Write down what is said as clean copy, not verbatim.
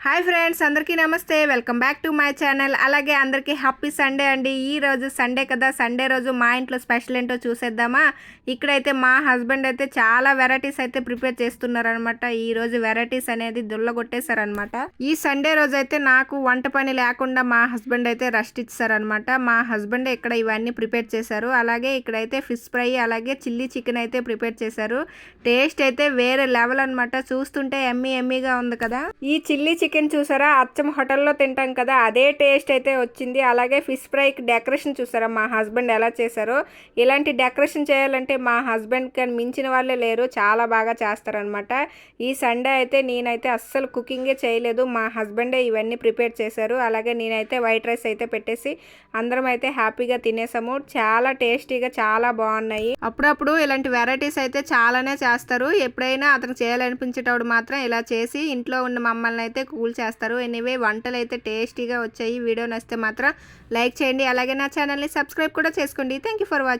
Hi friends, అందరికీ నమస్తే. Welcome back to my channel. అలాగే అందరికీ హ్యాపీ సండే అండి. ఈ రోజు సండే కదా, సండే రోజు మా ఇంట్లో స్పెషల్ ఏంటో చూసేద్దామా. ఇక్కడైతే మా హస్బెండ్ అయితే చాలా వెరైటీస్ అయితే ప్రిపేర్ చేస్తున్నారనమాట. ఈ రోజు వెరైటీస్ అనేది దుల్లగొట్టేశారనమాట. ఈ సండే రోజు అయితే నాకు వంట పని లేకుండా మా హస్బెండ్ అయితే రెస్ట్ ఇచ్చారనమాట. మా హస్బెండ్ ఇక్కడ ఇవన్నీ ప్రిపేర్ చేశారు. అలాగే ఇక్కడైతే ఫిష్ ఫ్రై అలాగే చిల్లీ చికెన్ అయితే ప్రిపేర్ చేశారు. టేస్ట్ అయితే వేరే లెవెల్ అనమాట. చూస్తుంటే ఎమ్మీగా ఉంది కదా. ఈ చిల్లీ చికెన్ చూసారా, అచ్చం హోటల్లో తింటాం కదా, అదే టేస్ట్ అయితే వచ్చింది. అలాగే ఫిష్ ఫ్రైకి డెకరేషన్ చూసారా మా హస్బెండ్ ఎలా చేశారో. ఇలాంటి డెకరేషన్ చేయాలంటే మా హస్బెండ్ కానీ మించిన వాళ్ళే లేరు, చాలా బాగా చేస్తారనమాట. ఈ సండే అయితే నేనైతే అస్సలు కుకింగే చేయలేదు, మా హస్బెండే ఇవన్నీ ప్రిపేర్ చేశారు. అలాగే నేనైతే వైట్ రైస్ అయితే పెట్టేసి అందరం అయితే హ్యాపీగా తినేసాము. చాలా టేస్టీగా చాలా బాగున్నాయి. అప్పుడప్పుడు ఇలాంటి వెరైటీస్ అయితే చాలానే చేస్తారు. ఎప్పుడైనా అతనికి చేయాలనిపించేటప్పుడు మాత్రం ఇలా చేసి ఇంట్లో ఉన్న మమ్మల్ని అయితే కూల్ చేస్తారు. ఎనీవే వంటలు అయితే టేస్టీగా వచ్చాయి. వీడియో నచ్చితే మాత్రం లైక్ చేయండి. అలాగే నా ఛానల్ని సబ్స్క్రైబ్ కూడా చేసుకోండి. Thank you for watching.